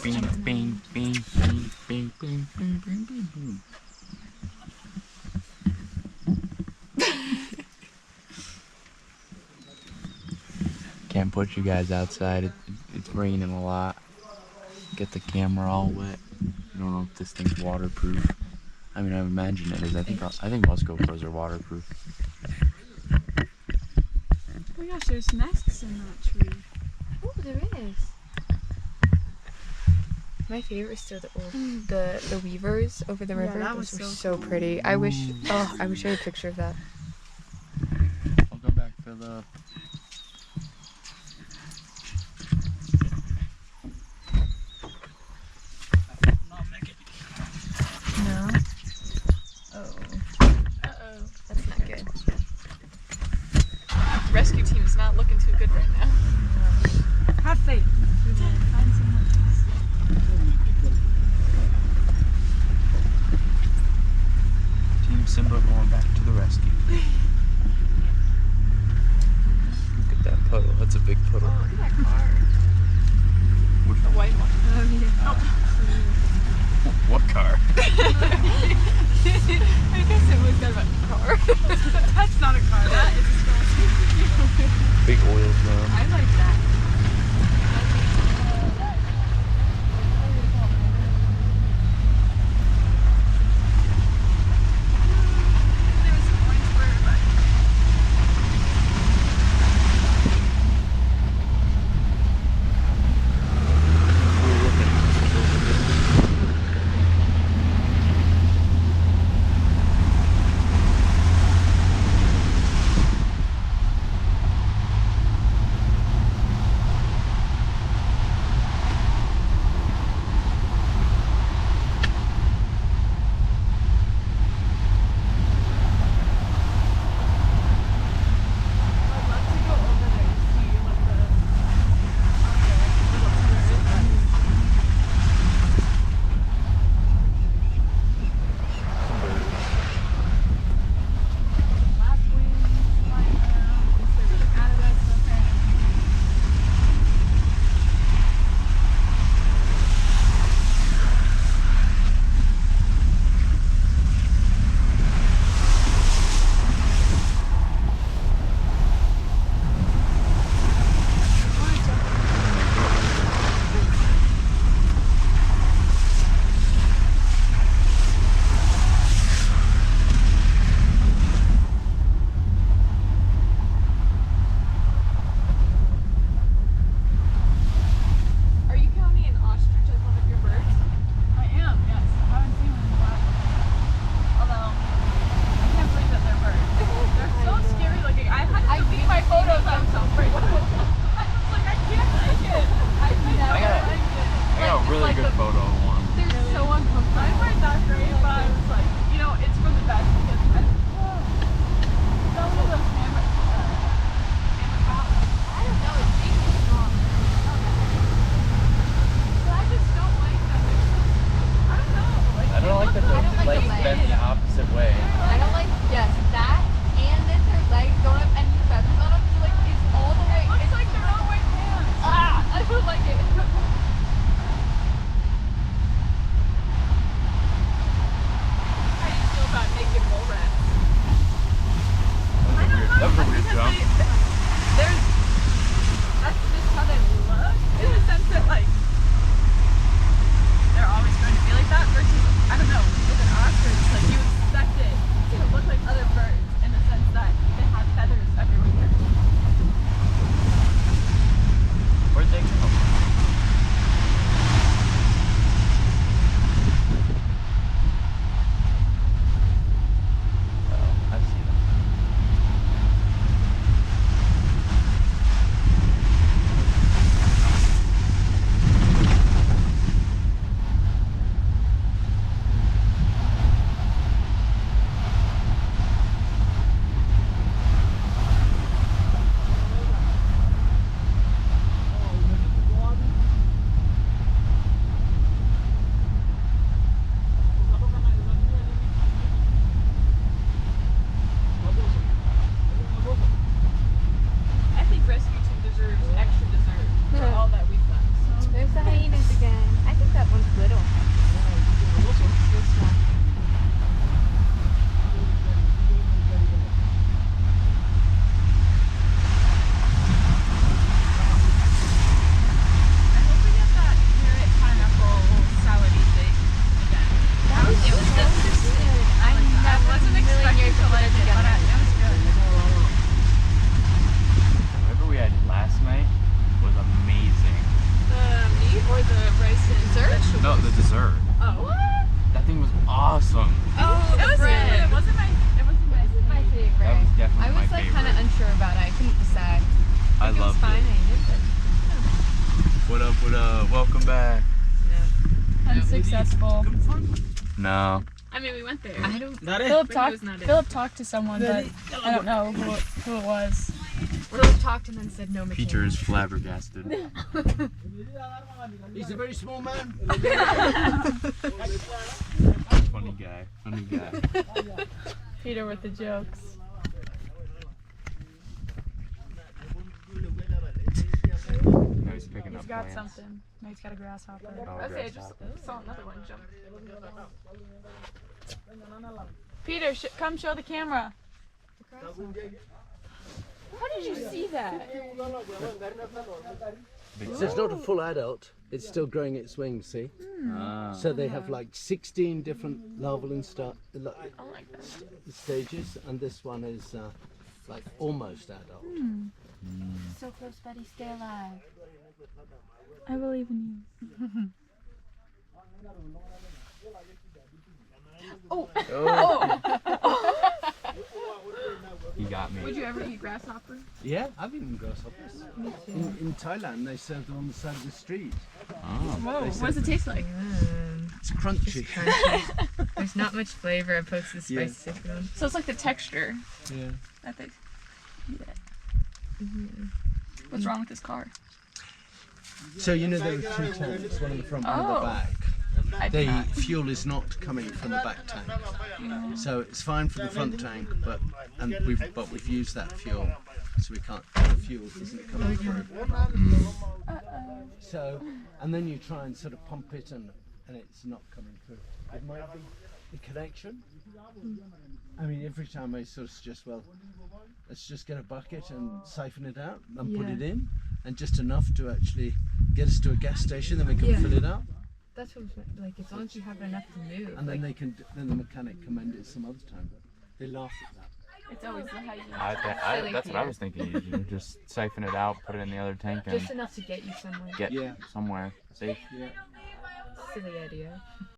Bing, bing, bing, bing, bing, bing, bing, bing, bing. Can't put you guys outside. It's raining a lot. Get the camera all wet. I don't know if this thing's waterproof. I mean, I imagine it is. I think most GoPros are waterproof. Oh my gosh, there's nests in that tree. Oh, there is. My favorite is still the old, the weavers over the river. That Those was were so so pretty. I wish I had a picture of that. Welcome back, Philip. No. Oh. Uh-oh. That's not good. Rescue team is not looking too good right now. Have faith. We will find someone else. Team Simba going back to the rescue. Look at that puddle. That's a big puddle. Oh, look at that car. Which The white one. Oh, yeah. What car? I guess it was kind of a car. That's not a car. That is a skeleton. Big oil drum. I like that. There was some orange bird, but I'd love to go over there and see what the little tour is like. Lapwings flying around. I guess they would have added that stuff in. Are you counting an ostrich as one of your birds? I am, yes. I haven't seen one in a while. Although, I can't believe that they're birds. They're so scary looking. I had to delete my photos. I'm so afraid of them. I was like, I can't take it. I I got a really good photo of one. They're so uncomfortable. Mine weren't that great, but I was like, you know, it's for the best because I some of those hammer I don't know. It's big and strong. but I just don't like that. They're so, I don't know. Like, I don't like that I don't the like legs the bend the legs. opposite way. I don't like that and that their legs don't have any feathers on them. So like it's all the way. Looks like they're not white pants. I don't like it. the rice and Dessert? vegetables. No, the dessert. Oh. What? That thing was awesome. Oh, It the was bread. good. It wasn't my My favorite. That was definitely I was my like kind of favorite. unsure about it. I couldn't decide. I It was loved fine. it. I ate it, What up, what up? Welcome back. but no. unsuccessful. No. I mean, we went there. I don't. Philip talked to someone, but I don't know who it was. Philip talked and then said no mechanic. Peter is flabbergasted. He's a very small man. Funny guy. Funny guy. Peter with the jokes. No, he's picking up He's got plants. something. No, he's got a grasshopper. Oh, Okay, I just grasshopper. saw another one jump. Peter, come show the camera. How did you see that? Big So it's not a full adult. It's still growing its wings. See. Ah. So they have like 16 different larval stages, and this one is like almost adult. So close, buddy. Stay alive. I believe in you. He got me. Would you ever eat grasshopper? Yeah, I've eaten grasshoppers. In Thailand, they serve them on the side of the street. Oh. Whoa, what does it taste like? It's crunchy. There's not much flavor opposed to the Yeah. spicy cinnamon. So it's like the texture Yeah. that they. What's wrong with this car? So you know there are two tanks, one in the front, one in Oh. the back. I The did fuel is not coming from the back tank, so it's fine for the front tank, but we've used that fuel, so we can't. The fuel isn't coming through. So, and then you try and sort of pump it, and it's not coming through. It might be the connection. I mean, every time I sort of suggest, well, let's just get a bucket and siphon it out and put it in, and just enough to actually get us to a gas station, then we can fill it up. That's what like as long as you have enough to move. And then then the mechanic can mend it some other time. But they laugh at that. It's always the hygiene. That's what I was thinking. You do. Just siphon it out, put it in the other tank, and Just enough to get you somewhere. get somewhere safe. Yeah. Silly idea.